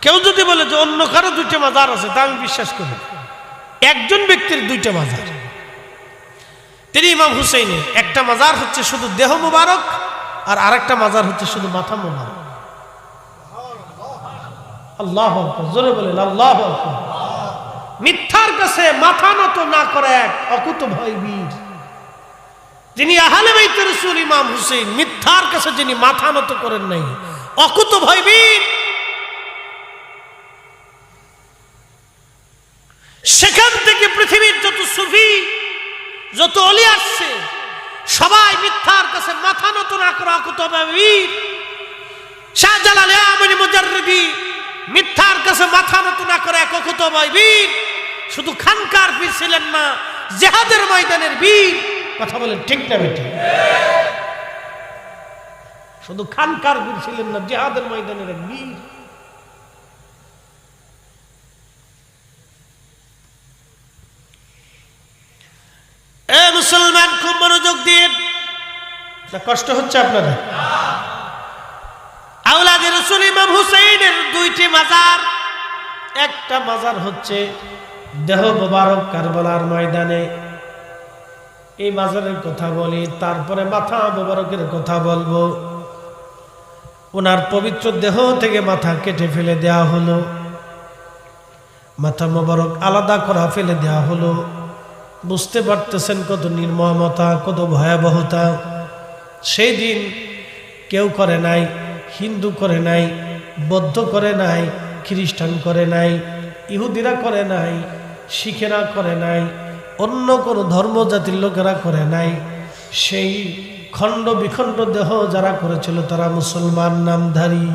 কেউ যদি বলে যে অন্য কারো দুইটা মাজার আছে, তা আমি বিশ্বাস করি। একজন ব্যক্তির দুইটা মাজার, তিনি ইমাম হুসাইনের। একটা মাজার হচ্ছে শুধু দেহ মুবারক, আর আরেকটা মাজার হচ্ছে শুধু মাথা মুবারক। আল্লাহু আকবার, জোরে বলেন আল্লাহু আকবার। মিথ্যার কাছে মাথা নত না করে এক অকুতোভয় বীর, যিনি আহলে বাইত রাসূল ইমাম হুসাইন, মিথ্যার কাছে যিনি মাথা নত করেন নাই, অকুতোভয় বীর। সেখান থেকে পৃথিবীর যত সুফি, যত ওলি আসছে, সবাই মিথ্যার কাছে মাথা নত না করে অকুতোভয় বীর। শাহজালাল আমিনী মুজাররিদি মিথ্যার কাছে মাথা নত না করে এক অকুতোভয় বীর। শুধু খানকার বীর ছিলেন না, জিহাদের ময়দানের বীর। কথা বলেন ঠিক না বেঠিক? শুধু খানকার বীর ছিলেন না, জিহাদের ময়দানের এক বীর। এ মুসলমান, খুব মনোযোগ দিয়ে, কষ্ট হচ্ছে আপনাদের? আওলাদে রাসূল ইমাম হুসাইনের দুইটি মাজার। একটা মাজার হচ্ছে দেহ মোবারক কারবালার ময়দানে, এই মাজারের কথা বলি, তারপরে মাথা মোবারকের কথা বলবো। ওনার পবিত্র দেহ থেকে মাথা কেটে ফেলে দেয়া হলো, মাথা মোবারক আলাদা করা ফেলে দেয়া হলো। বুঝতে পারতেছেন কত নির্মমতা, কত ভয়াবহতা। সেই দিন কেউ করে নাই, হিন্দু করে নাই, বৌদ্ধ করে নাই, খ্রিস্টান করে নাই, ইহুদিরা করে নাই, শিখেরা করে নাই, অন্য কোনো ধর্ম জাতির লোকেরা করে নাই। সেই খণ্ড বিখণ্ড দেহ যারা করেছিল তারা মুসলমান নামধারী।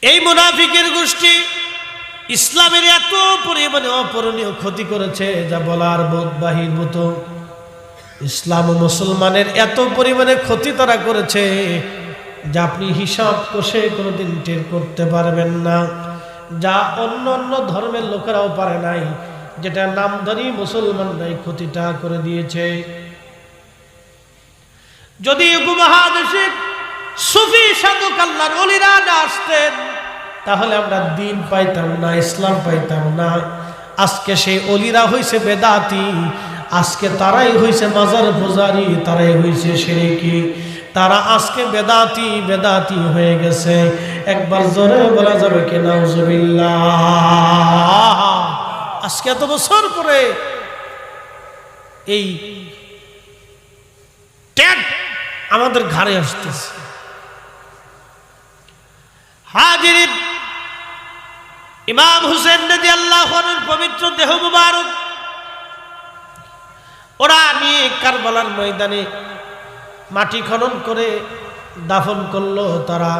এই মুনাফিকের গোষ্ঠী ইসলামের এত পরিমাণে অপূরণীয় ক্ষতি করেছে যা বলার বোধবাহীর মতো। ইসলাম ও মুসলমানের এত পরিমাণে ক্ষতি তারা করেছে যা আপনি হিসাব কষে কোনোদিন টের করতে পারবেন না, যা অন্য অন্য ধর্মের লোকেরাও পারে নাই, যেটা নামধারী মুসলমানরাই ক্ষতিটা করে দিয়েছে। যদি উপমহাদেশে সুফি সাধক আল্লাহর ওলিরা না আসতেন, তাহলে আমরা দিন পাইতাম না, ইসলাম পাইতাম না। আজকে সেই ওলিরা হইছে বেদাতি, আজকে তারাই হইছে মাজার পূজারি, তারাই হইছে শিরকি। তারা আজকে বেদাতি বেদাতি হয়ে গেছে। একবার জোরে বলা যাবে কি নাউজুবিল্লাহ? আজকে এত বছর পরে এই ট্যাগ আমাদের ঘাড়ে আসতেছে। হাজির, ইমাম হুসেন রাদিয়াল্লাহু আনহুর পবিত্র দেহ মুবারক ওরা নিয়ে কারবালার ময়দানে মাটি খনন করে দাফন করলো। তারা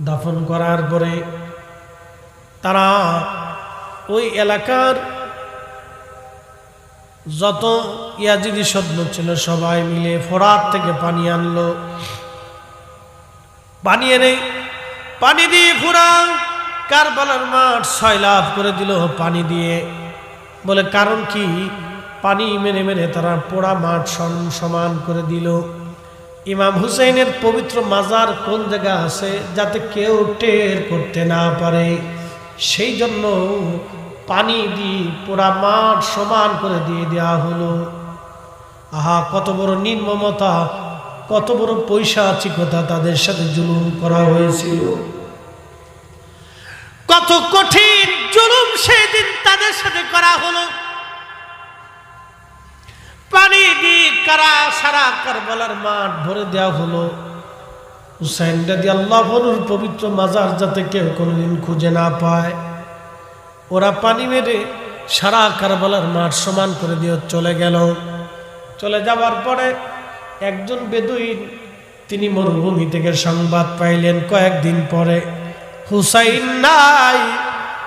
দাফন করার পরে তারা ওই এলাকার যত ইয়াজিদি সৈন্য ছিল সবাই মিলে ফোরাত থেকে পানি আনলো। পানি এনে পানি দিয়ে পুরা কারবালার মাঠ সয়লাভ করে দিল পানি দিয়ে। বলে কারণ কি? পানি মেরে মেরে তারা পোড়া মাঠ সমান করে দিল। ইমাম হুসাইনের পবিত্র মাজার কোন জায়গা আছে যাতে কেউ টের করতে না পারে, সেই জন্য পানি দিয়ে পোড়া মাঠ সমান করে দিয়ে দেওয়া হলো। আহা, কত বড় নির্মমতা, কত বড় পৈশাচিকতা তাদের সাথে জুলুম করা হয়েছিল। কত কঠিন জুলুম সেদিন তাদের সাথে করা হলো। পানি দিয়ে সারা কারবালার মাঠ ভরে দেওয়া হলো। হুসাইন রাদিয়াল্লাহু আনহুর পবিত্র মাজার যাতে কেউ কোনোদিন খুঁজে না পায়, ওরা পানি মেরে সারা কারবালার মাঠ সমান করে দিয়ে চলে গেল। চলে যাওয়ার পরে একজন বেদুইন, তিনি মরুভূমি থেকে সংবাদ পাইলেন কয়েকদিন পরে হুসাইন নাই,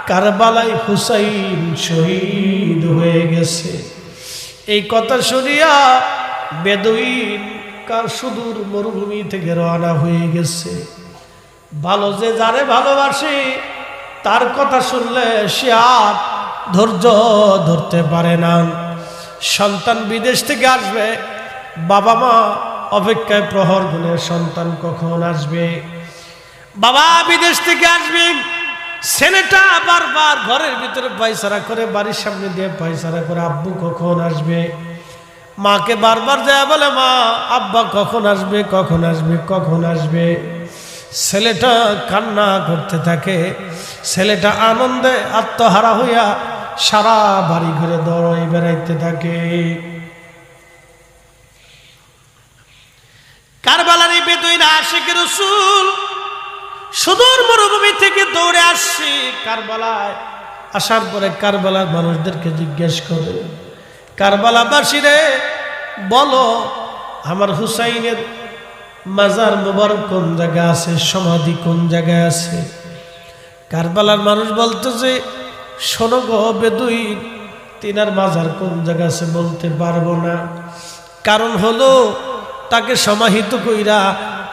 কারবালায় হুসাইন শহীদ হয়ে গেছে। এই কথা শুনিয়া বেদুইন সুদূর মরুভূমি থেকে রওনা হয়ে গেছে। ভালো যে যারে ভালোবাসে তার কথা শুনলে সে আর ধৈর্য ধরতে পারে না। সন্তান বিদেশ থেকে আসবে, বাবা মা অপেক্ষায় প্রহর গুণের সন্তান কখন আসবে। বাবা বিদেশ থেকে আসবে, ছেলেটা বারবার ঘরের ভিতরে পায়চারা করে, বাড়ির সামনে দিয়ে পায়চারা করে, আব্বু কখন আসবে। মাকে বারবার যায় বলে, মা আব্বা কখন আসবে, কখন আসবে, কখন আসবে। ছেলেটা কান্না করতে থাকে, ছেলেটা আনন্দে আত্মহারা হইয়া সারা বাড়ি ঘুরে দৌড়াই বেড়াইতে থাকে। কারবালার এই বেদুইন আশিক রাসূল সুদূর মরুভূমি থেকে দৌড়ে আসছে কারবালায়। আসার পরে কারবালার মানুষদেরকে জিজ্ঞেস করে, কারবালাবাসীরে বলো আমার হুসাইনের মাজার মুবারক কোন জায়গায় আছে, সমাধি কোন জায়গায় আছে। কারবালার মানুষ বলতেছে, শোনো গো বেদুইন, তিনার মাজার কোন জায়গায় আছে বলতে পারবো না, কারণ হলো তাকে সমাহিত কইরা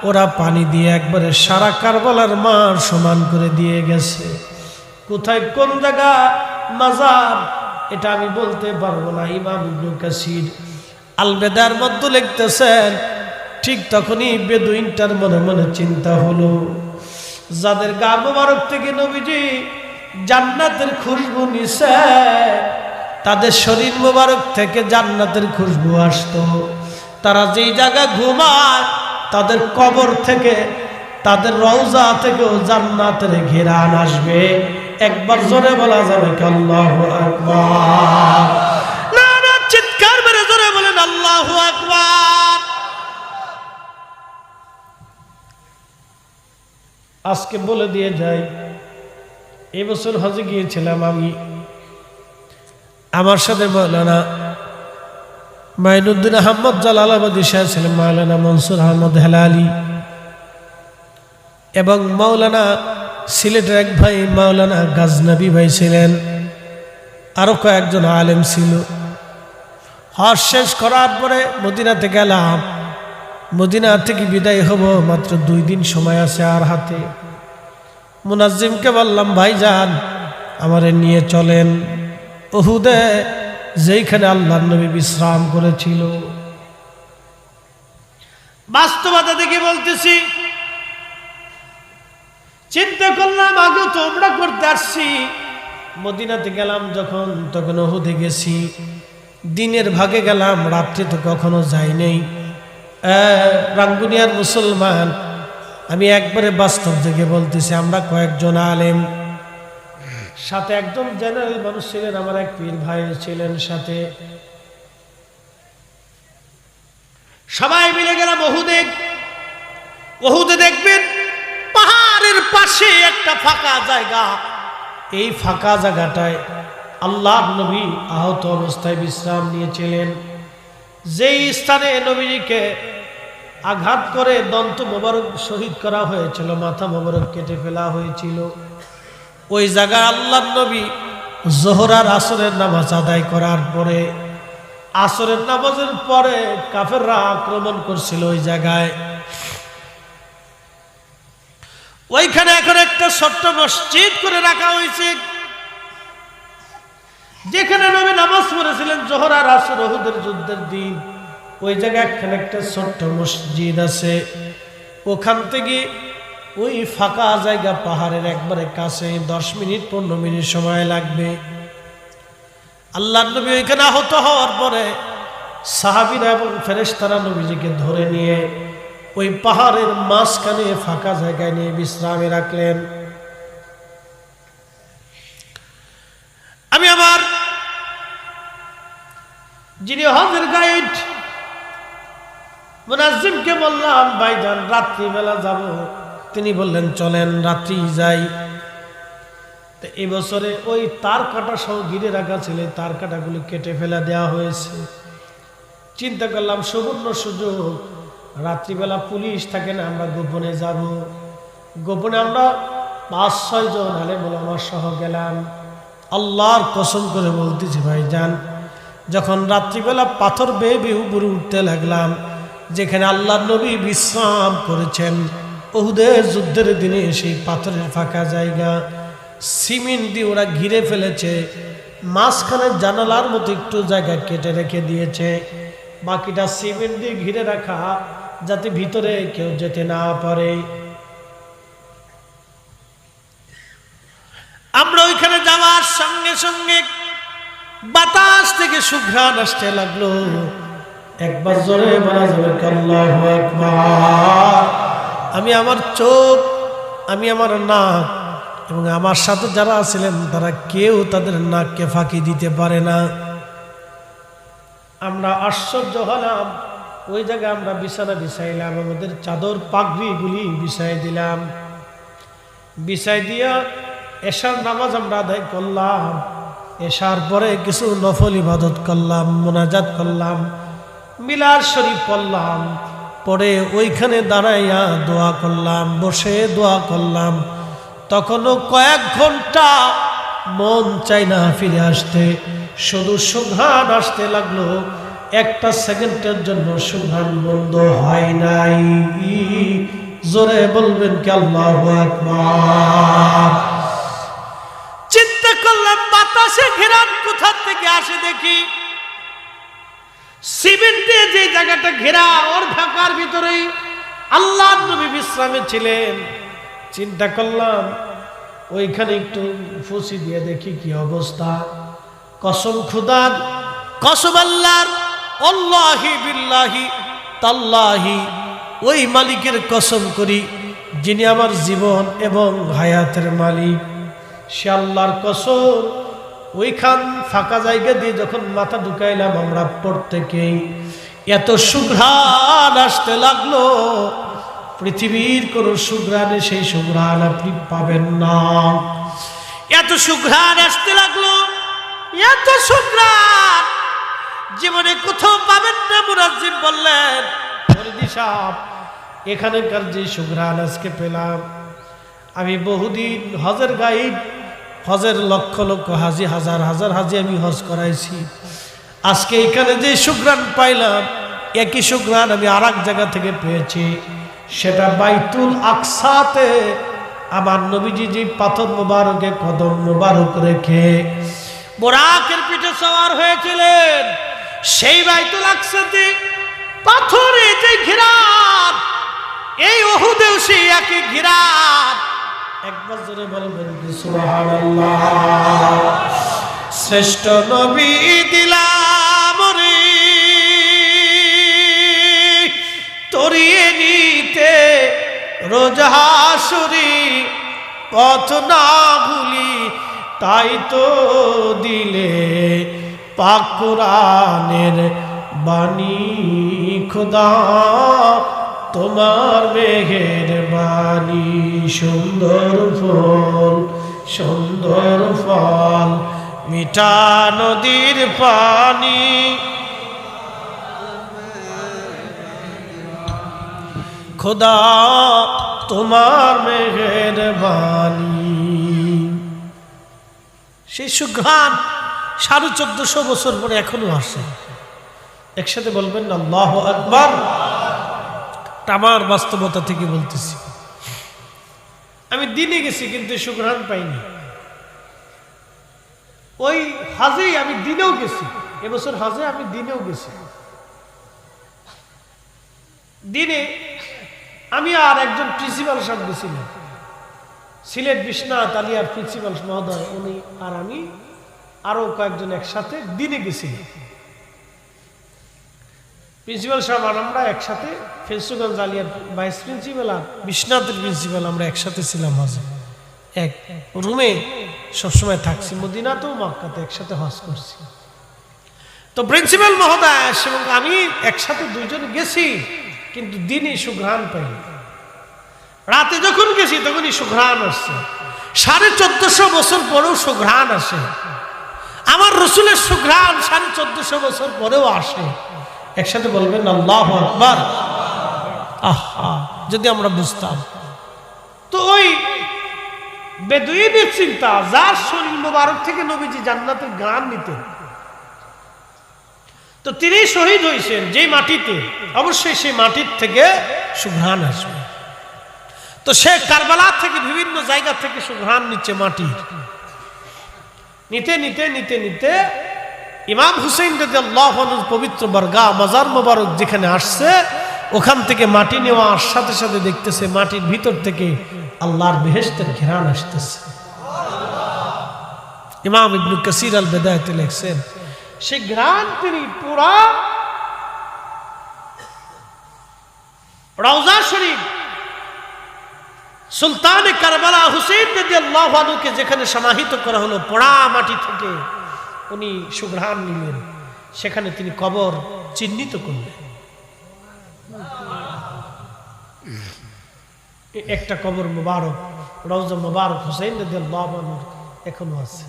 ওরা পানি দিয়ে একবারে সারা কারবালার মাঠ সমান করে দিয়ে গেছে। কোথায় কোন জায়গা মাজার এটা আমি বলতে পারবো না। ইমাম ইবনে কাসির আল বেদার মধ্যে লিখতেছেন, ঠিক তখনই বেদুইনটার মনে মনে চিন্তা হলো, যাদের গা মোবারক থেকে নবীজি জান্নাতের খুশবু নিছে, তাদের শরীর মোবারক থেকে জান্নাতের খুশবু আসতো, তারা যেই জায়গায় ঘুমায় তাদের কবর থেকে, তাদের রওজা থেকেও জান্নাতের ঘেরান আসবে। একবার জোরে বলা যাবে কি আল্লাহু আকবার? না না, চিৎকার মেরে জোরে বলেন আল্লাহু আকবার। আজকে বলে দিয়ে যাই, এই বছর হজে গিয়েছিলাম আমি, আমার সাথে মাওলানা মাইনুদ্দিন আহমদ জালালাবাদী সাহেব ছিলেন, মাওলানা মনসুর আহমদ হেলালি, এবং মাওলানা সিলেটের এক ভাই মাওলানা গাজনবী ভাই ছিলেন, আরো কয়েকজন আলেম ছিল। হজ শেষ করার পরে মদিনাতে গেলাম। মদিনা থেকে বিদায় হব, মাত্র 2 দিন সময় আছে আর হাতে। মুনাজ্জিমকে বললাম, ভাইজান আমারে নিয়ে চলেন উহুদে, যেইখানে আল্লাহর নবী বিশ্রাম করেছিল। বাস্তবতা দেখে বলতেছি, চিন্তা করলাম আগে তো আমরা করতে আসছি, মদিনাতে গেলাম যখন তখন উহুদে গেছি, দিনের ভাগে গেলাম, রাত্রে তো কখনো যাই নাই। রাঙ্গুনিয়ার মুসলমান, আমি একবারে বাস্তব দেখে বলতেছি, আমরা কয়েকজন আলেম, সাথে একজন জেনারেল মানুষ ছিলেন, আমার এক পীর ভাই ছিলেন সাথে, সবাই মিলে গেলাম উহুদে। উহুদে দেখবেন পাহাড়ের পাশে একটা ফাঁকা জায়গা, এই ফাঁকা জায়গাটায় আল্লাহর নবী আহত অবস্থায় বিশ্রাম নিয়েছিলেন। যেই স্থানে নবীজিকে আঘাত করে দন্ত মোবারক শহীদ করা হয়েছিল, মাথা মোবারক কেটে ফেলা হয়েছিল, ওই জায়গায় আল্লাহর নবী যোহর আর আসরের নামাজ আদায় করার পরে, আসরের নামাজের পরে কাফেররা আক্রমণ করছিল ওই জায়গায়। ওইখানে এখন একটা ছোট্ট মসজিদ করে রাখা হয়েছে, যেখানে নবী নামাজ পড়েছিলেন যোহর আর আসর উহুদের যুদ্ধের দিন। ওই জায়গায় একটা ছোট্ট মসজিদ আছে। ওখান থেকে ওই ফাঁকা জায়গা পাহাড়ের একবারে কাছে 10 মিনিট 15 মিনিট সময় লাগবে। আল্লাহর নবী ওইখানে আহত হওয়ার পরে সাহাবীরা এবং ফেরেশতারা নবীজিকে ধরে নিয়ে ওই পাহাড়ের মাঝখানে ফাঁকা জায়গায় নিয়ে বিশ্রামে রাখলেন। আমি আমার যিনি হজের গাইড মুনাজ্জিমকে বললাম, ভাইজান রাত্রিবেলা যাব। তিনি বললেন, চলেন রাত্রি যাই। তো এই বছরে ওই তার কাটা সহ ঘিরে রাখা ছিল, তার কাটাগুলি কেটে ফেলা দেওয়া হয়েছে। চিন্তা করলাম সুবর্ণ সুযোগ, রাত্রিবেলা পুলিশ থাকে না, আমরা গোপনে যাব। গোপনে আমরা 5-6 জন আলেম ওলামা সহ গেলাম। আল্লাহর কসম করে বলতেছি ভাইজান, যখন রাত্রিবেলা পাথর বেয়ে বেয়ে উপরে উঠতে লাগলাম, যেখানে আল্লাহর নবী বিশ্রাম করেছেন উহুদের যুদ্ধের দিনে, সেই পাথরের ফাঁকা জায়গা সিমেন্ট দিয়ে ওরা ঘিরে ফেলেছে। মাঝখানে জানালার মতো একটু জায়গা কেটে রেখে দিয়েছে, বাকিটা সিমেন্ট দিয়ে ঘিরে রাখা। যাতে ভিতরে কেউ যেতে না পারে। আমরা ওইখানে যাওয়ার সঙ্গে সঙ্গে বাতাস থেকে সুঘ্রাণ আসতে লাগলো। একবার জোরে বলা যাবে আল্লাহু আকবার। আমি আমার চোখ, আমি আমার নাক এবং আমার সাথে যারা ছিলেন তারা কেউ তাদের নাককে ফাঁকি দিতে পারে না। আমরা আশ্চর্য হলাম। ওই জায়গায় আমরা বিছানা বিছাইলাম, আমাদের চাদর পাগড়িগুলি বিছাই দিলাম। বিছাই দিয়া এশার নামাজ আমরা আদায় করলাম। এশার পরে কিছু নফল ইবাদত করলাম, মোনাজাত করলাম, মিলাদ শরীফ পড়লাম। পরে ওইখানে দাঁড়াইয়া দোয়া করলাম, বসে দোয়া করলাম। তখনও কয়েক ঘন্টা মন চাই না ফিরে আসতে, শুধু সুঘ্রাণ আসতে লাগলো। একটা সেকেন্ডের জন্য সুঘ্রাণ বন্ধ হয় নাই। জোরে বলবেন কি আল্লাহু আকবার। চিন্তা করলাম বাতাসে ঘেরান কোথা থেকে আসে দেখি। সিমেন্টে যে জায়গাটা ঘেরা, ওর ঢাকার ভিতরেই আল্লাহর নবী বিশ্রামে ছিলেন। চিন্তা করলাম ওইখানে একটু ফুসি দিয়ে দেখি কি অবস্থা। কসম খুদার, কসম আল্লাহর, আল্লাহি বিল্লাহি তাল্লাহি, ওই মালিকের কসম করি যিনি আমার জীবন এবং হায়াতের মালিক, সে আল্লাহর কসম। ওইখান ফাঁকা জায়গা দিয়ে যখন মাথা ঢুকাইলাম আমরা প্রত্যেকেই, এত সুঘ্রাণ আসতে লাগলো, পৃথিবীর কোন সুঘ্রাণে সেই সুঘ্রাণ আপনি পাবেন না। এত সুঘ্রাণ আসতে লাগলো, এত সুঘ্রাণ জীবনে কোথাও পাবেন না। মুয়াজ্জিন বললেন, ফরিদি সাহেব, এখানকার যে সুঘ্রাণ আজকে পেলাম, আমি বহুদিন হজের গাইড, হজের লক্ষ লক্ষ হাজি, হাজার হাজার হাজি আমি হজ করাইছি। আজকে এখানে যে সুঘ্রাণ পাইলাম, একই সুঘ্রাণ আমি আর এক জায়গা থেকে পেয়েছি। সেটা বাইতুল আকসাতে আমার নবীজি যে পাথর মোবারকে কদম মোবারক রেখে বোরাকের পিঠে সওয়ার হয়েছিলেন, সেই বাইতুল আকসাতে পাথরে যে ঘিরাত, এই উহুদেও সেই একই ঘিরাত। একবার জোরে বলবেন কি সুবহানাল্লাহ। শ্রেষ্ঠ নবী দিলাম রে তরিয়ে নিতে রোজ হাসুরি, পথ না ভুলি তাই তো দিলে পাক কুরআনের বাণী। খোদা তোমার মেহেরবানি, সুন্দর ফল সুন্দর ফল, মিঠা নদীর পানি, খোদা তোমার মেহেরবানি। সেই সুঘ্রাণ 1450 বছর পরে এখনো আসে। একসাথে বলবেন না আল্লাহু আকবার। আমার বাস্তবতা থেকে বলতেছি, আমি দিনে গেছি কিন্তু সুঘ্রাণ পাইনি। ওই হাজে আমি দিনেও গেছি, এবছর হাজে আমি দিনেও গেছি। দিনে আমি আর একজন প্রিন্সিপাল সাহেব গেছিলাম, সিলেট বিশ্বনাথ আলিয়ার প্রিন্সিপাল মহোদয়, উনি আর আমি আরো কয়েকজন একসাথে দিনে গেছিলাম। প্রিন্সিপাল সাহেব আর আমরা একসাথে, ফেন্সুগঞ্জ আলিয়ার ভাইস প্রিন্সিপাল আর বিশ্বনাথের প্রিন্সিপাল, আমরা একসাথে ছিলাম হজে, এক রুমে সবসময় থাকছি। মদিনাতেও মক্কাতে একসাথে হজ করছি। তো প্রিন্সিপাল মহোদয় এবং আমি একসাথে দুইজন গেছি, কিন্তু দিনে সুঘ্রাণ পাইনি। রাতে যখন গেছি তখনই সুঘ্রাণ আসছে। 1450 বছর পরেও সুঘ্রাণ আসে। আমার রসুলের সুঘ্রাণ 1450 বছর পরেও আসে। একসাথে বলবেন আল্লাহু আকবার। আহা, যদি আমরা বুঝতাম। তো ওই বেদুইনের চিন্তা, যার শরীর মোবারক থেকে নবীজি জান্নাতের ঘ্রাণ নিতেন, তো তিনি শহীদ হয়েছেন যে মাটিতে, অবশ্যই সেই মাটির থেকে সুঘ্রাণ আসবে। তো সে কারবালা থেকে বিভিন্ন জায়গা থেকে সুঘ্রাণ নিচ্ছে মাটি, নিতে নিতে নিতে নিতে ইমাম হুসেইন রাদিয়াল্লাহু আনহুর পবিত্র বারগাহ মাজার মোবারক যেখানে আসছে, ওখান থেকে মাটি নেওয়ার সাথে সাথে দেখতেছে মাটির ভিতর থেকে আল্লাহর বেহেশতের ঘেরান আসতেছে। ইমাম ইবনে কাসির আল বিদায়াতে লিখছেন সেই ঘেরান তিনি পুরা রওজা শরীফ সুলতান কারবালা হুসেইন রাদিয়াল্লাহু আনহুকে যেখানে সমাহিত করা হলো পোড়া মাটি থেকে উনি সুঘ্রাণ নিলেন, সেখানে তিনি কবর চিহ্নিত করলেন। একটা কবর মুবারক রওজা মুবারক হুসেইন রাদিয়াল্লাহু আনহুর এখনো আছে।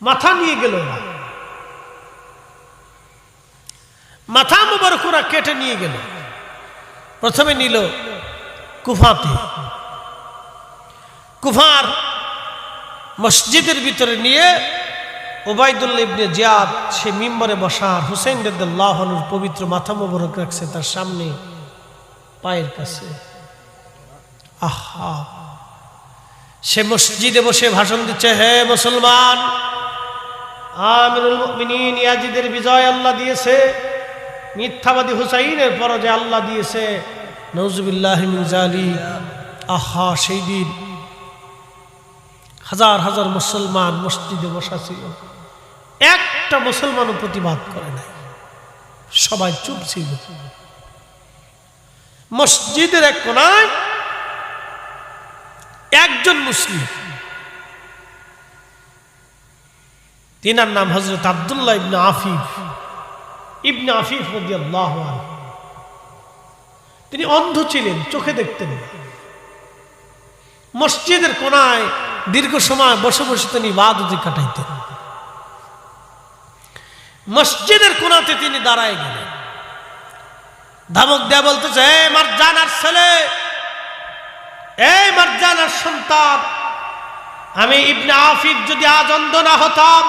মাথা নিয়ে গেল না, মাথা মুবারক ওরা কেটে নিয়ে গেল। প্রথমে নিল কুফাতে, কুফার মসজিদের ভিতরে নিয়ে উবাইদুল্লাহ ইবনে জিয়াদ সে মিম্বরে বসার হুসেইন রাদিয়াল্লাহু আনহুর পবিত্র মাথা মুবারক রাখছে তার সামনে পায়ের কাছে। আহা, সে মসজিদে বসে ভাষণ দিচ্ছে, হে মুসলমান, আমিরুল মুমিনিন ইয়াজিদের বিজয় আল্লাহ দিয়েছে, মিথ্যাবাদী হুসাইনের পরাজয় আল্লাহ দিয়েছে, নাউজুবিল্লাহি মিন যালিক। আহা, সেই দিন হাজার হাজার মুসলমান মসজিদে বসা ছিল, একটা মুসলমানও প্রতিবাদ করে নাই, সবাই চুপ ছিল। মসজিদের এক কোনায় একজন মুসলিম, তিনার নাম হযরত আব্দুল্লাহ ইবনে আফিফ রাদিয়াল্লাহু আনহু। তিনি অন্ধ ছিলেন, চোখে দেখতেন না। মসজিদের কোনায় দীর্ঘ সময় বসে বসে তিনি ইবাদতে কাটাইতেন। মসজিদের কোনাতে তিনি দাঁড়ায় গেলেন, ধমক দেয়া বলতেছে, এই মারজানার ছেলে, এই মারজানার সন্তান, আমি ইবনে আফিফ যদি আজ অন্ধ না হতাম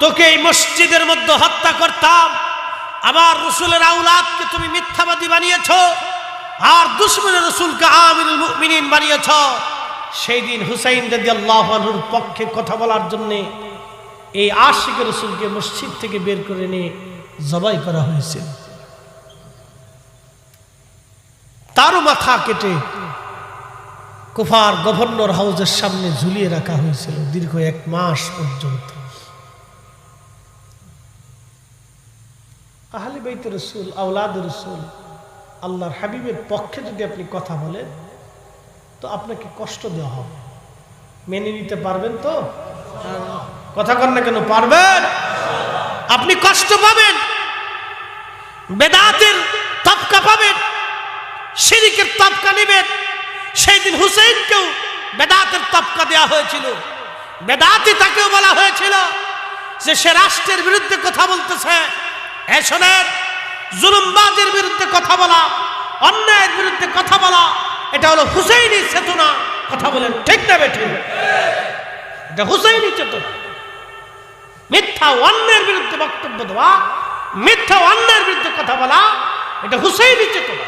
তোকে এই মসজিদের মধ্যে হত্যা করতাম। আবার রাসূলের আওলাদকে তুমি মিথ্যাবাদী বানিয়েছো, আর দুশমনের রাসূলকে আমিরুল মুমিনিন বানিয়েছো। সেই দিন হুসাইন রাদিয়াল্লাহু আনহুর পক্ষে কথা বলার জন্য এই আশিক রাসূলকে মসজিদ থেকে বের করে নিয়ে জবাই করা হয়েছিল। তারও মাথা কেটে কুফার গভর্নর হাউসের সামনে ঝুলিয়ে রাখা হয়েছিল দীর্ঘ 1 মাস পর্যন্ত। আহলে বাইত রাসূল, আওলাদ রাসূল, আল্লাহর হাবিবের পক্ষে যদি আপনি কথা বলেন তো আপনাকে কষ্ট দেওয়া হবে। মেনে নিতে পারবেন তো? কথা কন না কেন? পারবেন? আপনি কষ্ট পাবেন, বেদাতের তবকা পাবেন, শিরকের তবকা নেবেন। সেই দিন হুসাইনকেও বেদাতের তবকা দেওয়া হয়েছিল। বেদাতি তাকেও বলা হয়েছিল যে সে রাষ্ট্রের বিরুদ্ধে কথা বলতেছে। হ্যাঁ শোনেন, জুলুমবাজের বিরুদ্ধে কথা বলা, অন্যায়ের বিরুদ্ধে কথা বলা, এটা হলো হুসাইনি চেতনা। কথা বলেন ঠিক না বেঠিক? এটা হুসাইনি চেতনা। মিথ্যা অন্যায়ের বিরুদ্ধে বক্তব্য দেওয়া, মিথ্যা অন্যায়ের বিরুদ্ধে কথা বলা, এটা হুসাইনি চেতনা।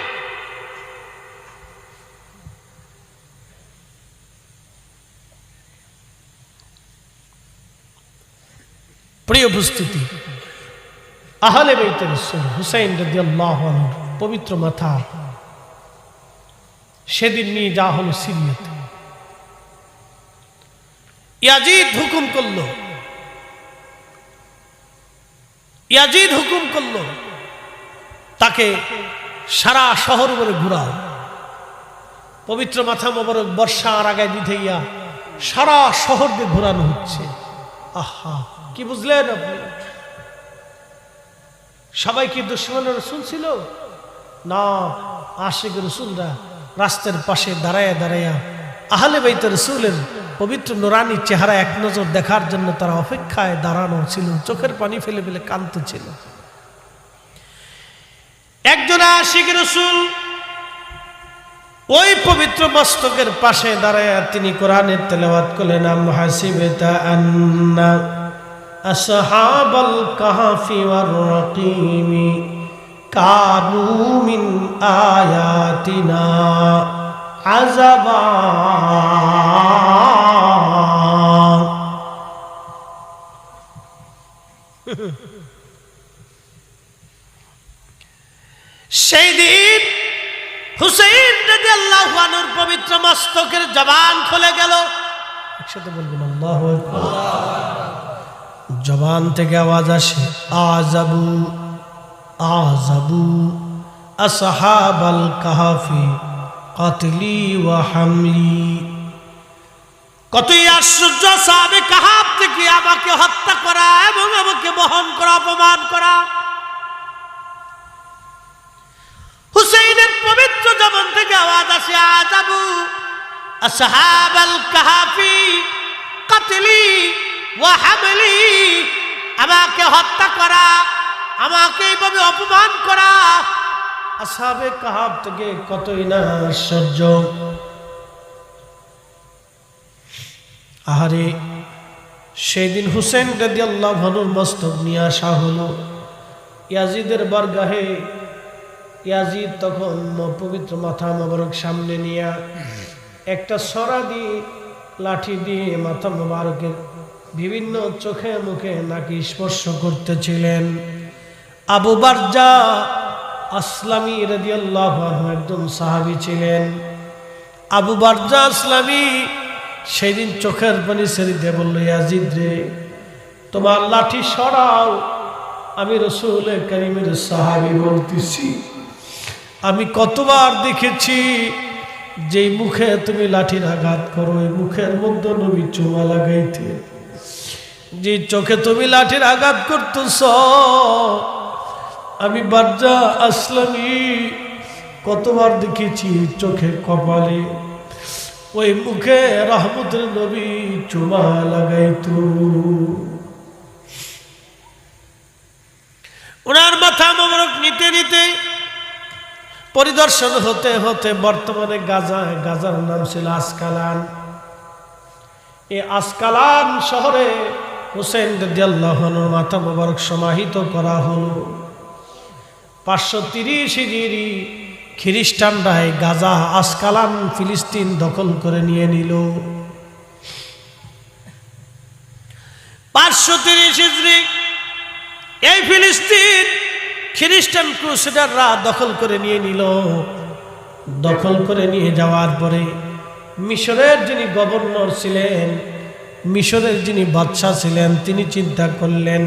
প্রিয় উপস্থিতি, আহলে বাইত রাসূল হুসাইন রাদিয়াল্লাহু আনহু পবিত্র মাথা সেদিন নিয়ে যাওয়া হলো সিরিয়াতে। ইয়াজিদ হুকুম করলো তাকে সারা শহর ভরে ঘুরাও। পবিত্র মাথা মোবারক বর্ষার আগায় বিধাইয়া সারা শহর দিয়ে ঘোরানো হচ্ছে। আহা, কি বুঝলেন আপনি? সবাই কি দুশমনের রাসূল ছিল? না, আশিক রাসূলরা রাস্তার পাশে দাঁড়ায়া দাঁড়ায়া আহলে বাইত রাসূলের পবিত্র নুরানি চেহারা এক নজর দেখার জন্য তারা অপেক্ষায় দাঁড়ানো ছিল, চোখের পানি ফেলে ফেলে কাঁদতেছিল। একজন আশিক রাসূল ওই পবিত্র মস্তকের পাশে দাঁড়ায়া তিনি কোরআনের তেলাওয়াত করলেন, আম হাসিবতা আন্না আসহাবাল কাহফি ওয়ার রাকিমি কানু মিন আয়াতিনা আযাবা। হুসাইন রাদিয়াল্লাহু আনহুর পবিত্র মস্তকের জবান খুলে গেল। একসাথে বলবেন আল্লাহু আকবার। জবান থেকে আওয়াজ আসে, আযাবু আযাবু আসহাবাল কাহফি কাতলি ওয়া হামলি। কতই আশ্চর্য, সাহাবে কাহাফ থেকে আমাকে হত্যা করা এবং আমাকে বহন করা, অপমান করা। হুসাইনের পবিত্র জবান থেকে আওয়াজ আসে, আযাবু আসহাবাল কাহফি কাতলি ওয়া হামলি। আমাকে হত্যা করা, আমাকে এইভাবে অপমান করা। আসহাবে কাহাফ থেকে কতই না আশ্চর্য। আহারে, সেদিন হুসেন রাদিয়াল্লাহু আনহুর মস্তক নিয়ে আসা হলো ইয়াজিদের বারগাহে। ইয়াজিদ তখন পবিত্র মাথা মোবারক সামনে নিয়ে একটা সরা দিয়ে, লাঠি দিয়ে মাথা মোবারকের বিভিন্ন চোখে মুখে নাকি স্পর্শ করতেছিলেন। আবু বারজা আসলামী রাদিয়াল্লাহু আনহু একজন সাহাবী ছিলেন। আবু বারজা আসলামী সেদিন চোখের পানি ছেড়ে দিয়ে বলল, ইয়াজিদ রে, তোমার লাঠি সরাও। আমি রাসূল কারীমের সাহাবী বলতেছি, আমি কতবার দেখেছি যে মুখে তুমি লাঠির আঘাত করো, এই মুখের মধ্যে নবী চুমা লাগাইতে, যে চোখে তুমি লাঠির আঘাত করতেছ, আমি বারজা আসলামী কতবার দেখেছি চোখে কপালে ওই মুখে রহমতের নবী চুমা লাগাইতো। ওনার মাথা মোবারক নিতে নিতে পরিদর্শন হতে হতে বর্তমানে গাজার নাম ছিল আসকালান। এই আসকালান শহরে হুসেন রাদিয়াল্লাহু আনহুর মাথা মোবারক সমাহিত করা হলো। 530 হিজরি খ্রিস্টানরা গাজা, আসকালান, ফিলিস্তিন দখল করে নিয়ে নিল। 530 হিজরি এই ফিলিস্তিন খ্রিস্টান ক্রুসেডাররা দখল করে নিয়ে নিল। দখল করে নিয়ে যাওয়ার পরে মিশরের যিনি গভর্নর ছিলেন, মিশরের যিনি বাদশাহ ছিলেন, তিনি চিন্তা করলেন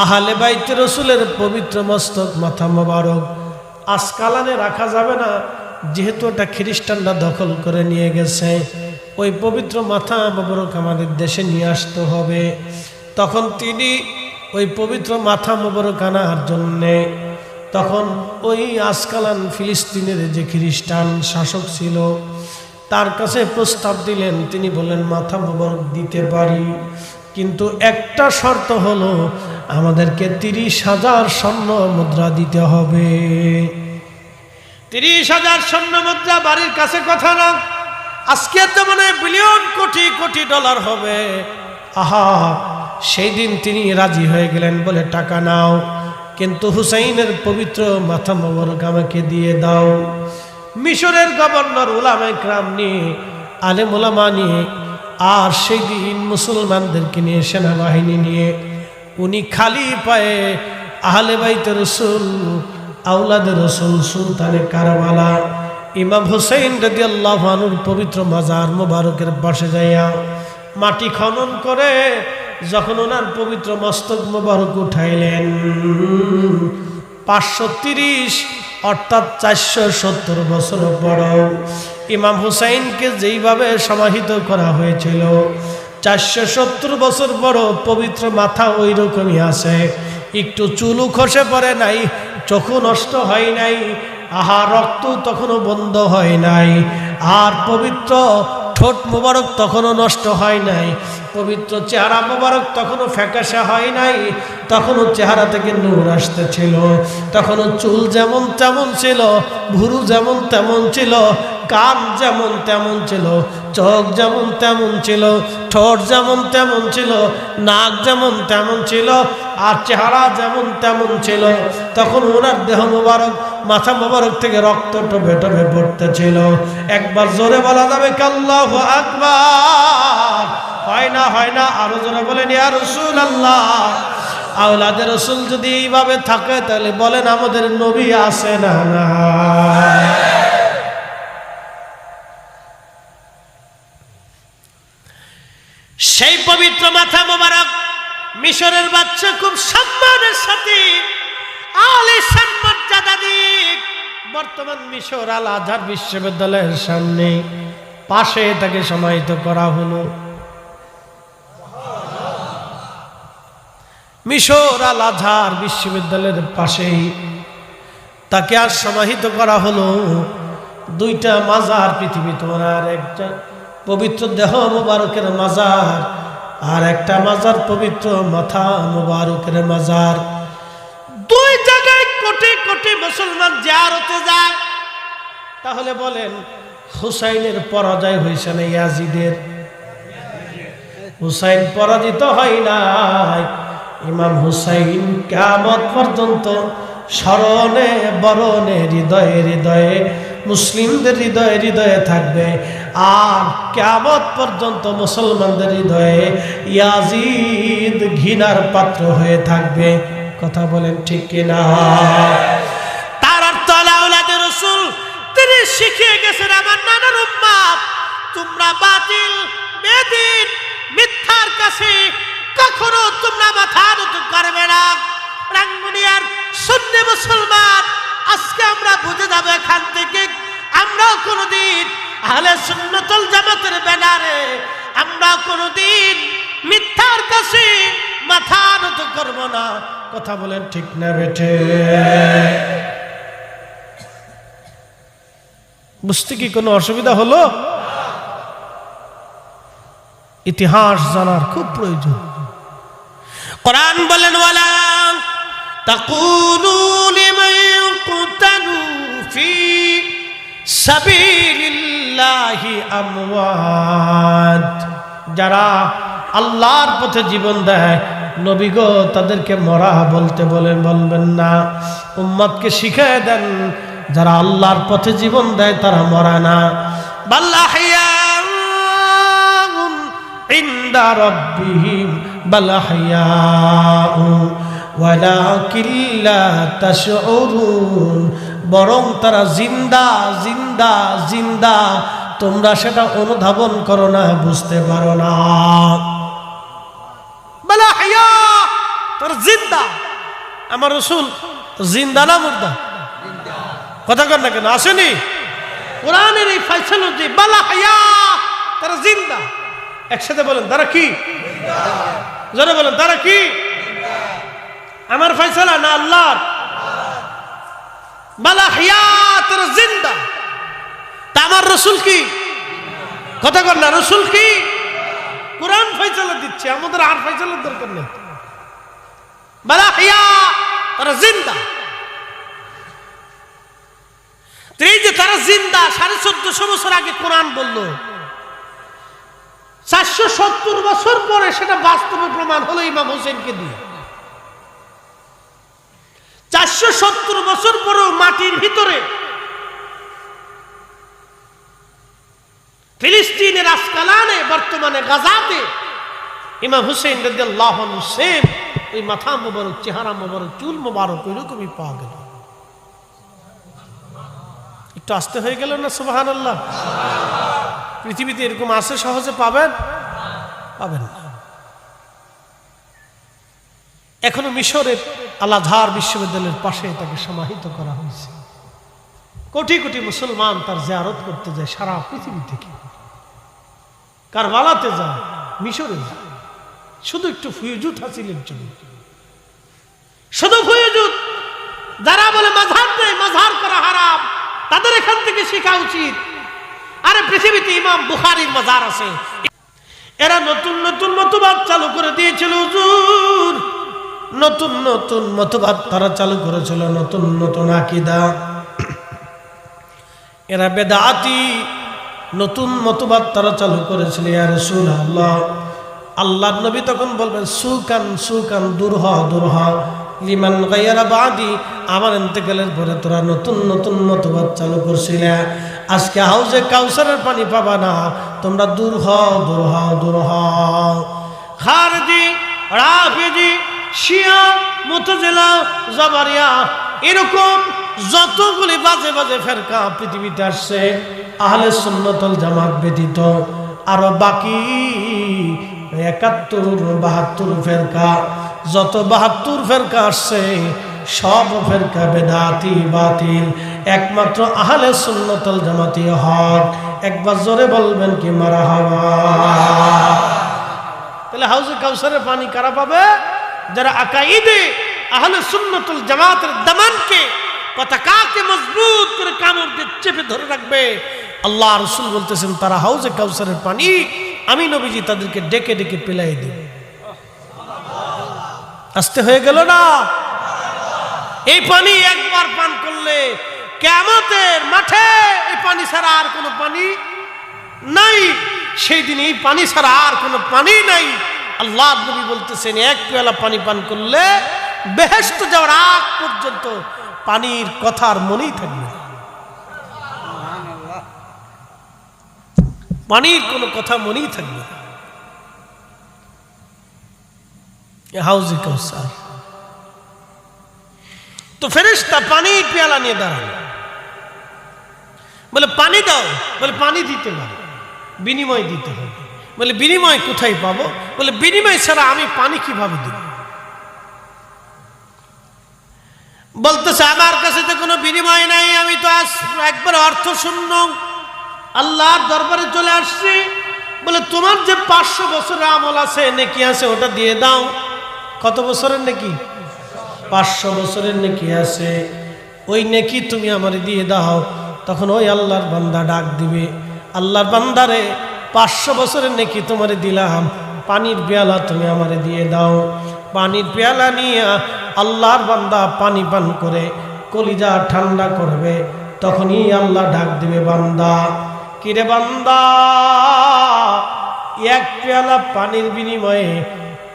আহলে বাইত রাসূলের পবিত্র মস্তক মাথা মোবারক আসকালানে রাখা যাবে না, যেহেতু এটা খ্রিস্টানরা দখল করে নিয়ে গেছে। ওই পবিত্র মাথা মোবারক আমাদের দেশে নিয়ে আসতে হবে। তখন তিনি ওই পবিত্র মাথা মোবারক আনার জন্যে তখন ওই আসকালান ফিলিস্তিনের যে খ্রিস্টান শাসক ছিল তার কাছে প্রস্তাব দিলেন। তিনি বললেন, মাথা মোবারক দিতে পারি, কিন্তু একটা শর্ত হলো আমাদেরকে 30,000 স্বর্ণ মুদ্রা দিতে হবে। 30,000 স্বর্ণ মুদ্রা বাড়ির কাছে কথা না, আজকে তো মানে বিলিয়ন কোটি কোটি ডলার হবে। আহা, সেই দিন তিনি রাজি হয়ে গেলেন, বলে টাকা নাও, কিন্তু হুসাইনের পবিত্র মাথা মোবারক আমাকে দিয়ে দাও। মিশরের গভর্নর উলামায়ে কেরাম নিয়ে, আলেম উলামা নিয়ে, আর সেই দিন মুসলমানদেরকে নিয়ে, সেনাবাহিনী নিয়ে উনি খালি পায়ে আহলে বাইত রাসূল, আওলাদ রাসূল, সুলতানে কারবালা ইমাম হুসাইন রাদিয়াল্লাহু আনহুর পবিত্র মাজার মোবারকের পাশে যাইয়া মাটি খনন করে যখন ওনার পবিত্র মস্তক মোবারক উঠাইলেন, 530 অর্থাৎ 470 বছর বড় ইমাম হুসাইনকে যেইভাবে সমাহিত করা হয়েছিল, 470 বছর বড় পবিত্র মাথা ওই রকমই আছে। একটু চুলও খসে পড়ে নাই, চোখও নষ্ট হয় নাই, আহা রক্ত তখনও বন্ধ হয় নাই, আর পবিত্র ঠোঁট মোবারক তখনও নষ্ট হয় নাই, পবিত্র চেহারা মোবারক তখনও ফ্যাকাশে হয় নাই, তখনও চেহারা থেকে নূর আসতেছিল, তখনও চুল যেমন তেমন ছিল, ভুরু যেমন তেমন ছিল, কান যেমন তেমন ছিল, চোখ যেমন তেমন ছিল, ঠোঁট যেমন তেমন ছিল, নাক যেমন তেমন ছিল, আর চেহারা যেমন তেমন ছিল। তখন ওনার দেহ মোবারক, মাথা মোবারক থেকে রক্ত টবে টবে পড়তেছিল। একবার জোরে বলা যাবে আল্লাহু আকবার? হয় না, হয় না, আরো জোরে বলেন ইয়া রাসূলুল্লাহ। আওলাদের রাসূল যদি এইভাবে থাকে তাহলে বলেন আমাদের নবী আছে না? না, সেই পবিত্র মাথা মোবারক মিশরের বাচ্চা খুব সম্মানের সাথে আলিশান মর্যাদা দিয়ে বর্তমান মিশর আল আজহার বিশ্ববিদ্যালয়ের সামনে পাশে তাকে সমাহিত করা হলো। মিশর আল আজহার বিশ্ববিদ্যালয়ের পাশেই তাকে আর সমাহিত করা হলো। দুইটা মাজার পৃথিবীতে, আর একটা পবিত্র দেহ মোবারকের মাজার, আর একটা মাজার পবিত্র মাথা মোবারকের মাজার। দুই জায়গায় কোটি কোটি মুসলমান জিয়ারতে যায়। তাহলে বলেন হুসাইনের পরাজয় হয়েছে না ইয়াজিদের? হুসাইন পরাজিত হয় নাই। ইমাম হুসাইন কিয়ামত পর্যন্ত স্মরণে বরণে হৃদয়ে হৃদয়ে মুসলিমদের হৃদয়ে হৃদয়ে থাকবে। আর কিয়ামত পর্যন্ত মুসলমানদের হৃদয়ে ইয়াজিদ ঘৃণার পাত্র হয়ে থাকবে। কথা বলেন ঠিক কিনা? তার অর্থ আওলাদে রাসূল তিনি শিখিয়ে গেছেন, আমার নানার উম্মত, তোমরা বাতিল বেদিন মিথ্যার কাছে কখনো তোমরা মাথা নত করবে না। রাঙ্গুনিয়ার সুন্নি মুসলমান আজকে আমরা বুঝে যাবো এখান থেকে, আমরাও কোনোদিন আহলে সুন্নাতুল জামাতের ব্যানারে আমরা কোনোদিন মিথ্যার কাছে মাথা নত করব না। কথা বলেন ঠিক না বেঠে? বুঝতে কি কোনো অসুবিধা হলো? ইতিহাস জানার খুব প্রয়োজন। কোরআন বলেন ওয়ালা তাকুলু লিমান ইয়াকতালু ফি সাবিলিল্লাহি আমওয়াত, যারা আল্লাহর পথে জীবন দেয় নবী গো তাদেরকে মরা বলতে বলবেন না। উম্মতকে শিখিয়ে দেন যারা আল্লাহর পথে জীবন দেয় তারা মরা না। বাল আহইয়াউন ইনদা রাব্বিহিম বাল আহইয়াউ ওয়ালাকিন লা তাশউরুন, বরং তারা জিন্দা জিন্দা জিন্দা, তোমরা সেটা অনুধাবন করো না, বুঝতে পারো না। বাল আহইয়া, তারা জিন্দা। আমার রাসূল জিন্দা না মুর্দা? কথা কর না কেন? আসেনি কোরআনের এই ফয়সালা যে বাল আহইয়া, তারা জিন্দা। একসাথে বলেন তারা কি? জোরে বলেন তারা কি? আমার ফয়সালা না আল্লাহর? বাল আহইয়া, তারা জিন্দা। তা আমার রাসূল কি? কথা কর না, রাসূল কি? কোরআন ফয়সালা দিচ্ছে, আমাদের আর ফয়সালার দরকার নেই। বাল আহইয়া, তারা জিন্দা। এই যে তারা জিন্দা, 1450 বছর আগে কোরআন বলল, 470 বছর পরে সেটা বাস্তবে প্রমাণ হলো ইমাম হোসেনকে দিয়ে। 470 বছর পরেও মাটির ভিতরে ফিলিস্তিনের আসকালানে, বর্তমানে গাজাতে ইমাম হুসেন রাদিয়াল্লাহু আনহু সেম ওই মাথা মোবারক, চেহারা মোবারক, চুল মোবারক ওইরকমই পাওয়া গেল। একটু আস্তে হয়ে গেল না? সুবহানাল্লাহ। পৃথিবীতে এরকম আছে সহজে পাবেন? পাবেন না। এখনো মিশরের আল আজহার বিশ্ববিদ্যালয়ের পাশে তাকে সমাহিত করা হয়েছে। কোটি কোটি মুসলমান তার জিয়ারত করতে যায় সারা পৃথিবী থেকে। কারবালাতে যায়, মিশরে যায়, শুধু একটু ফুয়ুজুত হাসিলের জন্য। শুধু ফুয়ুজুত। যারা বলে মাযহার নেই, মাযহার করা হারাম, তাদের এখান থেকে শেখা উচিত। আরে পৃথিবীতে ইমাম বুখারীর মাজার আছে। এরা নতুন নতুন মতবাদ চালু করে দিয়েছিল হুজুর, নতুন নতুন মতবাদ তারা চালু করেছিল, নতুন নতুন আকীদা। এরা বেদাতি নতুন মতবাদ তারা চালু করেছিল। ইয়া রাসূলুল্লাহ, আল্লাহর নবী তখন বলবেন সুকান সুকান, দূর হ দূর হ, লিমান গায়রা বাদি, আমার ইন্তেকালের পরে তোরা নতুন নতুন মতবাদ চালু করছিলে, আজকে হাউজে কাউসারের পানি পাবা না, তোমরা দূর হও দূর হও দূর হও। খারজি, রাফিজি, শিয়া, মুতাজিলা, জাবারিয়া, এরকম যতগুলি বাজে বাজে ফেরকা পৃথিবীতে আসছে, আহলে সুন্নাতুল জামাত ব্যতীত আরো বাকি 71 72 ফেরকা, যত 72 ফেরকা আসছে সব ফেরকা বেদাতি বাতিল, একমাত্র আহলে সুন্নাত ওয়াল জামাতি হক। একবার জোরে বলবেন কি মারহাবা। তাহলে হাউজে কাউসারের পানি কারা পাবে? যারা আকাইদে আহলে সুন্নাত ওয়াল জামাতের দামানকে পতাকাকে মজবুত করে কামড় দিয়ে চেপে ধরে রাখবে। আল্লাহ রাসূল বলতেছেন তারা হাউজে কাউসারের পানি আমি নবীজি তাদেরকে ডেকে ডেকে পিলাই দেব। আস্তে হয়ে গেল না? এই পানি একবার পান করলে কিয়ামতের মাঠে এই পানি ছাড়া আর কোনো পানি নাই। সেই দিন এই পানি ছাড়া আর কোনো পানি নাই। আল্লাহ নবী বলতেছেন এক পেয়ালা পানি পান করলে বেহেশত যাওয়ার আগ পর্যন্ত পানির কথা আর মনেই থাকবে না, পানির কোনো কথা মনেই থাকবে না। হাউজে কাউসার তো ফেরেশতা পানির পেয়ালা নিয়ে দাঁড়ালো, বলে পানি দাও, বলে পানি দিতে হবে, বিনিময় দিতে হবে। বলে বিনিময় কোথায় পাবো? বলে বিনিময় ছাড়া আমি পানি কিভাবে দেব? বলতেছে আমার কাছে তো কোনো বিনিময় নাই, আমি তো আজ একবার অর্থ শূন্য আল্লাহর দরবারে চলে আসছি। বলে তোমার যে 500 বছরের আমল আছে, নেকি আছে, ওটা দিয়ে দাও। কত বছরের নেকি? 500 বছরের নেকি আছে, ওই নেকি তুমি আমারে দিয়ে দাও। তখন ওই আল্লাহর বান্দা ডাক দিবে, আল্লাহর বান্দারে 500 বছরের নেকি তোমারে দিলাম, পানির পেয়ালা তুমি আমারে দিয়ে দাও। পানির পেয়ালা নিয়ে আল্লাহর বান্দা পানি পান করে কলিজা ঠান্ডা করবে। তখনই আল্লাহ ডাক দিবে, বান্দা কিরে বান্দা, এক পেয়ালা পানির বিনিময়ে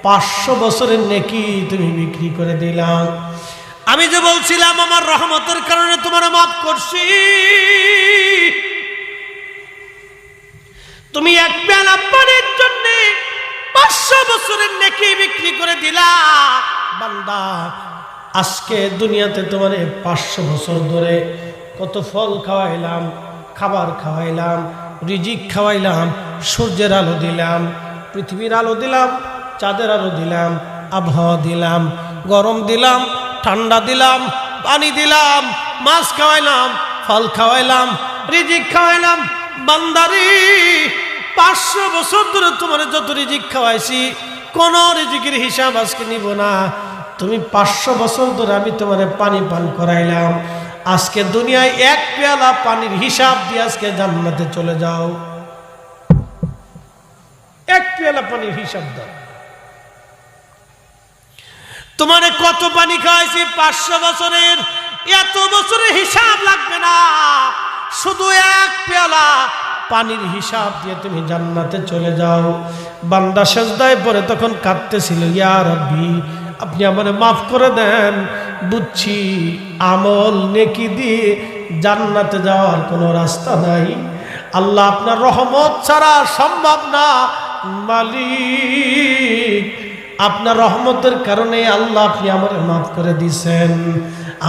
500 বছরের নেকি তুমি বিক্রি করে দিলাম। আমি যে বলছিলাম আমার রহমতের কারণে তোমার মাফ করছি, তুমি এক পেয়ালা পানির জন্য 500 বছরের নেকি বিক্রি করে দিলা। বান্দা আজকে দুনিয়াতে তোমার 500 বছর ধরে কত ফল খাওয়াইলাম, খাবার খাওয়াইলাম, রিজিক খাওয়াইলাম, সূর্যের আলো দিলাম, পৃথিবীর আলো দিলাম, চাঁদের আলো দিলাম, আবহাওয়া দিলাম, গরম দিলাম, ঠান্ডা দিলাম, পানি দিলাম, মাছ খাওয়াইলাম, ফল খাওয়াইলাম, রিজিক খাওয়াইলাম। বান্দারি 500 বছর ধরে তোমার যত রিজিক খাওয়াইছি কোন রিজিকের হিসাব আজকে নিব না। তুমি 500 বছর ধরে আমি তোমার পানি পান করাইলাম, আজকে দুনিয়ায় এক পেয়ালা পানির হিসাব দিয়ে আজকে জান্নাতে চলে যাও। এক পেয়ালা পানির হিসাব দাও। তোমারে কত পানি খাওয়াইছি 500 বছরের, এত বছরের হিসাব লাগবে না, শুধু এক পেয়ালা পানির হিসাব দিয়ে তুমি জান্নাতে চলে যাও। বান্দা সেজদায় পড়ে তখন কাঁদতেছিল, ইয়া রাব্বি আপনি আমারে মাফ করে দেন, বুঝছি আমল নেকি দিয়ে জান্নাতে যাওয়ার কোনো রাস্তা নাই। আল্লাহ আপনার রহমত ছাড়া সম্ভব না। মালিক আপনার রহমতের কারণে আল্লাহ আপনি আমারে মাফ করে দিয়েছেন।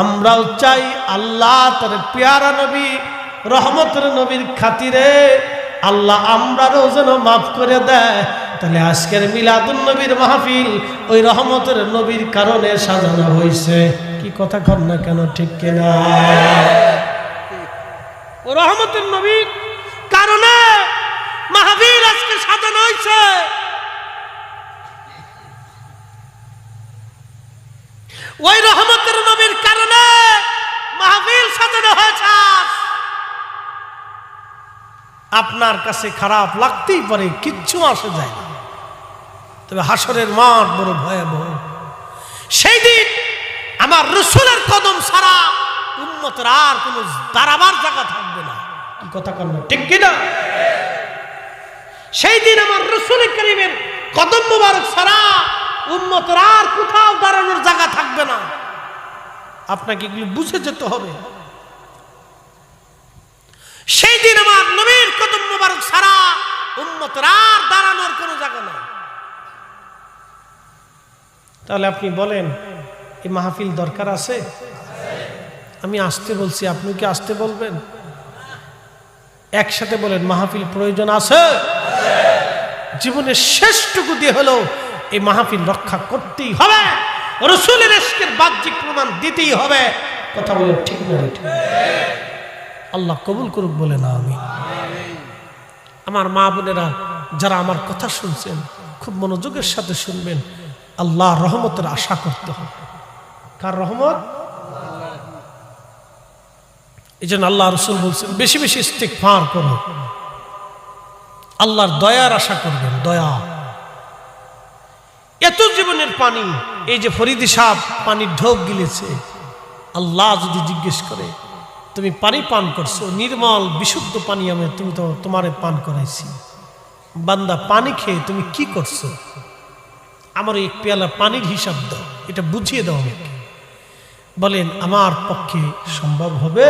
আমরাও চাই আল্লাহ তার পেয়ারা নবী রহমতের নবীর খাতিরে আল্লাহ আমরাও যেন মাফ করে দেয়। তাহলে আজকের মিলাদুন নবীর মাহফিল ওই রহমতের নবীর কারণে সাজানো হয়েছে। কি কথা কর না কেন, ঠিক কিনা? ও রহমতের নবীর কারণে মাহফিল আজকে সাজানো হয়েছে। ওই রহমতের নবীর কারণে মাহফিল সাজানো হয়েছে। আপনার কাছে খারাপ লাগতেই পারে, কিচ্ছু আসে যায় না, তবে হাসরের মাঠ বড় ভয়াবহ। সেই দিন আমার রাসূলের কদম ছাড়া উম্মতের আর কোনো দাঁড়াবার জায়গা থাকবে না। কি কথা কন না, ঠিক কিনা? সেই দিন আমার রাসূল কারীমের কদম মুবারক ছাড়া উম্মতের আর কোথাও দাঁড়ানোর জায়গা থাকবে না। আপনাকে এগুলো বুঝে যেতে হবে। সেই দিন আমার নবীর কদম মুবারক ছাড়া উম্মতের আর দাঁড়ানোর কোনো জায়গা নেই। তাহলে আপনি বলেন এই মাহফিল দরকার আছে? আমি আসতে বলছি, আপনি কি আসতে বলবেন? একসাথে বলেন মাহফিল প্রয়োজন আছে। জীবনের শেষটুকু দিয়ে হলেও এই মাহফিল রক্ষা করতেই হবে, রাসূলের ইশকের বাহ্যিক প্রমাণ দিতেই হবে। কথা বলে ঠিক না? আল্লাহ কবুল করুক বলে না আমি। আমার মা বোনেরা যারা আমার কথা শুনছেন খুব মনোযোগের সাথে শুনবেন। আল্লাহ রহমতের আশা করতে হবে। কার রহমত? এই জন্য আল্লাহ রাসূল বলছেন বেশি বেশি ইস্তিগফার করো, আল্লাহর দয়ার আশা করবেন। দয়া এত জীবনের পানি, এই যে ফরিদি সাহেব পানির ঢোক গিলেছে, আল্লাহ যদি জিজ্ঞেস করে তুমি পানি পান করছো, নির্মল বিশুদ্ধ পানি আমি তুমি তো তোমারে পান করাইছি, বান্দা পানি খেয়ে তুমি কি করছো, আমার এক পেয়ালা পানির হিসাব দাও, এটা বুঝিয়ে দাও আমাকে। বলেন আমার পক্ষে সম্ভব হবে?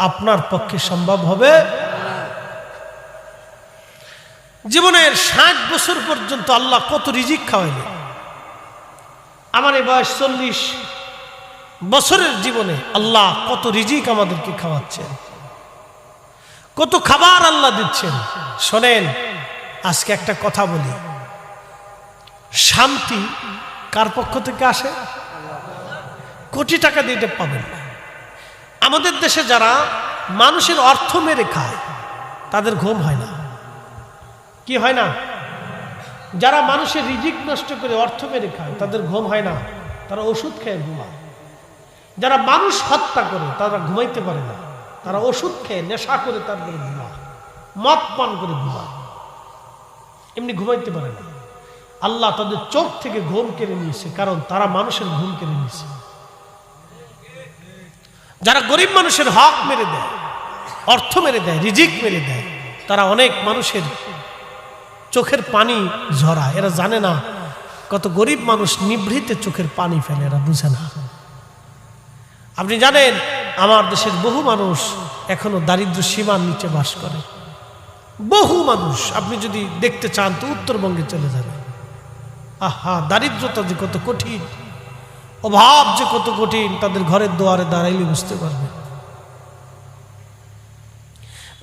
আপনার পক্ষে সম্ভব হবে? জীবনের 60 বছর পর্যন্ত আল্লাহ কত রিজিক খাওয়াইলেন। আমার এই বয়স 40 বছরের জীবনে আল্লাহ কত রিজিক আমাদেরকে খাওয়াচ্ছেন, কত খাবার আল্লাহ দিচ্ছেন। শোনেন, আজকে একটা কথা বলি, শান্তি কার পক্ষ থেকে আসে? কোটি টাকা দিয়ে এটা পাবেন না। আমাদের দেশে যারা মানুষের অর্থ মেরে খায় তাদের ঘুম হয় না। কি হয় না? যারা মানুষের রিজিক নষ্ট করে অর্থ মেরে খায় তাদের ঘুম হয় না, তারা ওষুধ খেয়ে ঘুমায়। যারা মানুষ হত্যা করে তারা ঘুমাইতে পারে না, তারা ওষুধ খেয়ে নেশা করে তারপরে ঘুমায়, মদ পান করে ঘুমায়, এমনি ঘুমাইতে পারে না। আল্লাহ তাদের চোখ থেকে ঘুম কেড়ে নিয়েছে, কারণ তারা মানুষের ঘুম কেড়ে নিয়েছে। যারা গরিব মানুষের হক মেরে দেয়, অর্থ মেরে দেয়, রিজিক মেরে দেয়, তারা অনেক মানুষের চোখের পানি ঝরায়। এরা জানে না কত গরিব মানুষ নিভৃতে চোখের পানি ফেলে, এরা বুঝে না। আপনি জানেন আমার দেশের বহু মানুষ এখনো দারিদ্র সীমার নিচে বাস করে। বহু মানুষ, আপনি যদি দেখতে চান তো উত্তরবঙ্গে চলে যাবেন। আহা, দারিদ্রতা যে কত কঠিন, অভাব যে কত কঠিন, তাদের ঘরের দুয়ারে দাঁড়াইলে বুঝতে পারবে।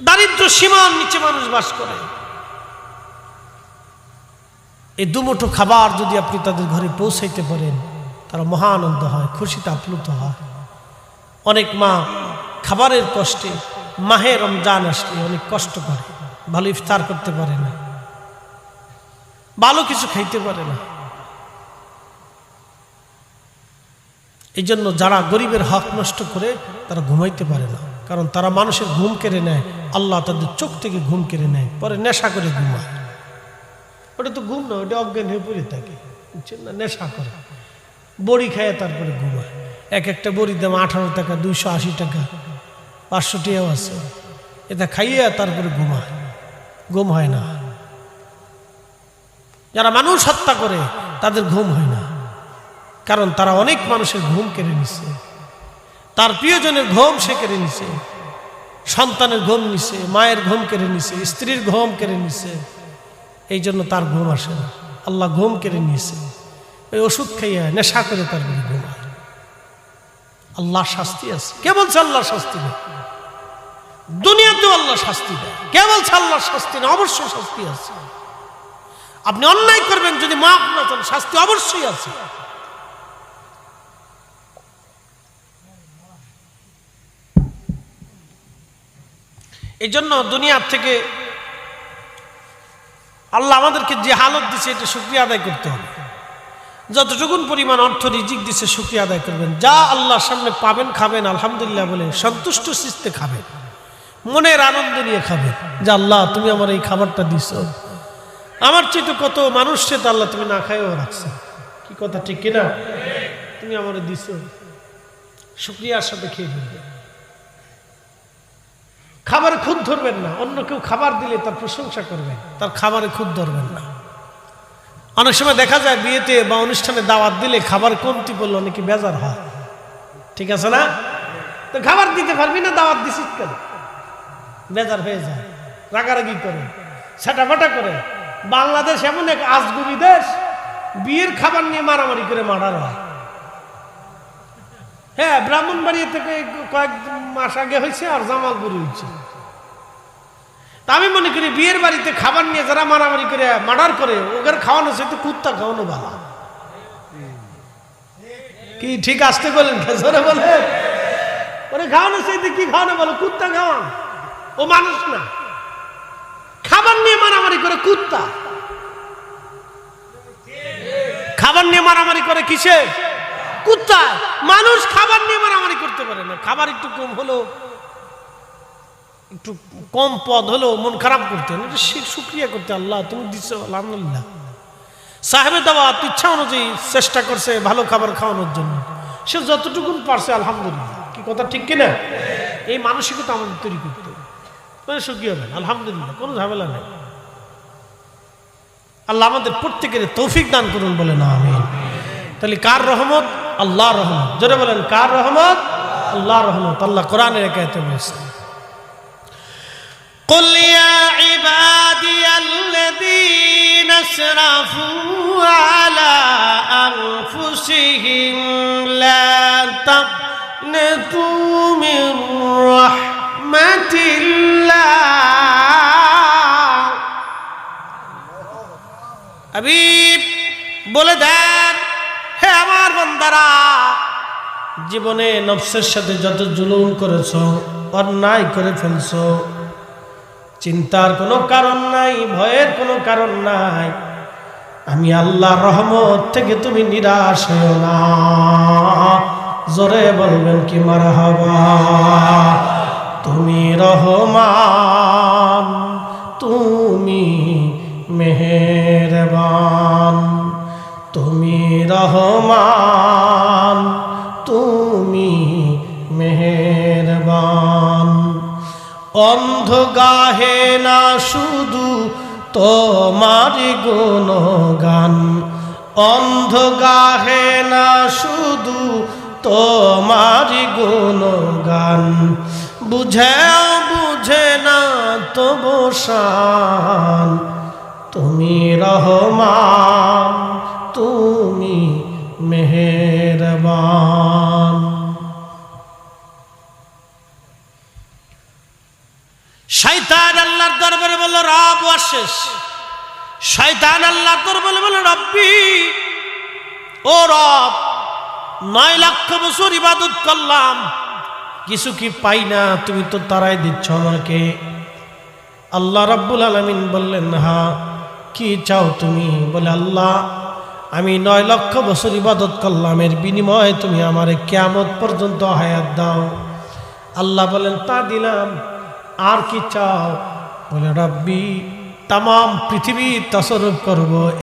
দারিদ্র সীমার নিচে মানুষ বাস করে। এই দুমুঠো খাবার যদি আপনি তাদের ঘরে পৌঁছাইতে পারেন, তারা মহা আনন্দ হয়, খুশিতে আপ্লুত হয়। অনেক মা খাবারের কষ্টে মাহে রমজান আসলে অনেক কষ্ট করে, ভালো ইফতার করতে পারে না, ভালো কিছু খাইতে পারে না। এই জন্য যারা গরিবের হক নষ্ট করে তারা ঘুমাইতে পারে না, কারণ তারা মানুষের ঘুম কেড়ে নেয়। আল্লাহ তাদের চোখ থেকে ঘুম কেড়ে নেয়, পরে নেশা করে ঘুমায়। ওটা তো ঘুম না, ওটা অজ্ঞান হয়ে পড়ে থাকে, বুঝছেন না? নেশা করে, বড়ি খায় তারপরে ঘুমায়। এক একটা বড়ির দাম 18 টাকা, 280 টাকা, 500 টাকাও আছে। এটা খাইয়ে তারপরে ঘুমায়, ঘুম হয় না। যারা মানুষ হত্যা করে তাদের ঘুম হয় না, কারণ তারা অনেক মানুষের ঘুম কেড়ে নিছে, তার প্রিয়জনের ঘুম সে কেড়ে নিছে, সন্তানের ঘুম নিছে, মায়ের ঘুম কেড়ে নিছে, স্ত্রীর ঘুম কেড়ে নিছে। এই জন্য তার ঘুম আসে না। আল্লাহ ঘুম কেড়ে নিয়েছে, ওই ওষুধ খাইয়া নেশা করে তারপরে ঘুমায়। আল্লাহ শাস্তি আছে। কে বলছে আল্লাহ শাস্তি নেই? দুনিয়াতেও আল্লাহ শাস্তি দেয়। কে বলছে আল্লাহ শাস্তি না? অবশ্যই শাস্তি আছে। আপনি অন্যায় করবেন, যদি মাফ না চান, শাস্তি অবশ্যই আছে। এই জন্য দুনিয়ার থেকে আল্লাহ আমাদেরকে যে হালত দিছে এটা শুকরিয়া আদায় করতে হবে। যতটুকুন পরিমাণ অর্থ রিজিক দিছে শুকরিয়া আদায় করবেন। যা আল্লাহর সামনে পাবেন খাবেন, আলহামদুলিল্লাহ বলে সন্তুষ্ট চিত্তে খাবেন, মনের আনন্দ নিয়ে খাবেন, যে আল্লাহ তুমি আমার এই খাবারটা দিছো, আমার চেয়ে তো কত মানুষ সে তো আল্লাহ তুমি না খাইও রাখছো। কি কথা ঠিক কিনা? তুমি আমার দিছো, শুকরিয়ার সাথে খেয়ে ফেলবেন। খাবারে খুদ ধরবেন না। অন্য কেউ খাবার দিলে তার প্রশংসা করবেন, তার খাবারে খুদ ধরবেন না। অনেক সময় দেখা যায় বিয়েতে বা অনুষ্ঠানে দাওয়াত দিলে খাবার কমতি পড়লে অনেকে বেজার হয়, ঠিক আছে না? তো খাবার দিতে পারবি না, দাওয়াত দিছিস কেন? বেজার হয়ে যায়, রাগারাগি করে, ছাটাফাটা করে। বাংলাদেশ এমন এক আজগুবি দেশ, বিয়ের খাবার নিয়ে মারামারি করে মারার হয়। হ্যাঁ, ব্রাহ্মণবাড়িয়া থেকে কয়েক মাস আগে হয়েছে, আর জামালপুরে হয়েছে। তা আমি মনে করি বিয়ের বাড়িতে খাবার নিয়ে যারা মারামারি করে মার্ডার করে ওদের খাওয়ানো সে কুত্তা খাওয়ানো ভালো। কি ঠিক আসতে বলেন, জোরে বলেন। ওরে খাওয়ানো চাইতে কি খাওয়ানো বলো? কুত্তা খাওয়ান। ও মানুষ না, খাবার নিয়ে মারামারি করে কুত্তা। খাবার নিয়ে মারামারি করে কিসে? কুত্তা। মানুষ খাবার নিয়ে মারামারি করতে পারে না। খাবার একটু কম হলো, একটু কম পদ হলো মন খারাপ করতে, শুকরিয়া করতে, আল্লাহ তুমি দিচ্ছ আলহামদুলিল্লাহ। সাহেবে দাওয়াত ইচ্ছা অনুযায়ী চেষ্টা করছে ভালো খাবার খাওয়ানোর জন্য, সে যতটুকু পারছে আলহামদুলিল্লাহ। কি কথা ঠিক কিনা? এই মানসিকতা আমাদের তৈরি করতে হবে, শুকরিয়া দেন আলহামদুলিল্লাহ, কোনো ঝামেলা নেই। আল্লাহ আমাদের প্রত্যেকের তৌফিক দান করুন, বলে না আমিন। তাহলে কার রহমত? আল্লাহর রহমত। জোরে বলেন কার রহমত? আল্লাহর রহমত। আল্লাহ কোরআনের আয়াতে বলেছেন, قل يا عبادي الذين اسرفوا على أنفسهم لا تقنطوا من رحمة الله। হাবিব বলে দেন, হে আমার বান্দারা, জীবনে নফসের সাথে যত জুলুম করেছো, অন্যায় করে ফেলছো, চিন্তার কোনো কারণ নাই, ভয়ের কোনো কারণ নাই। আমি আল্লাহর রহমত থেকে তুমি নিরাশ হও না। জোরে বলবেন কি মারহাবা। তুমি রহমান, তুমি মেহেরবান, তুমি রহমান, তুমি মেহেরবান। অন্ধ গাহে না শুধু তোমার গুণগান, অন্ধ গাহে না শুধু তোমার গুণগান। বুঝেও বুঝে না তবু শান, তুমি রহমান, তুমি মেহেরবান। শয়তান আল্লাহর দরবারে বলল রব ওয়াশেষ। শয়তান আল্লাহর দরবারে বলল রব্বি, ও রব 9 লক্ষ বছর ইবাদত করলাম, কিছু কি পাই না? তুমি তো তারাই দিচ্ছ আমাকে। আল্লাহ রাব্বুল আলামিন বললেন, হ্যাঁ কি চাও তুমি? বলে আল্লাহ আমি 9 লক্ষ বছর ইবাদত করলাম, এর বিনিময়ে তুমি আমারে কিয়ামত পর্যন্ত হায়াত দাও। আল্লাহ বলেন তা দিলাম, আর কি চাও? বলে রব্বি তামাম পৃথিবী তাসররুফ করব।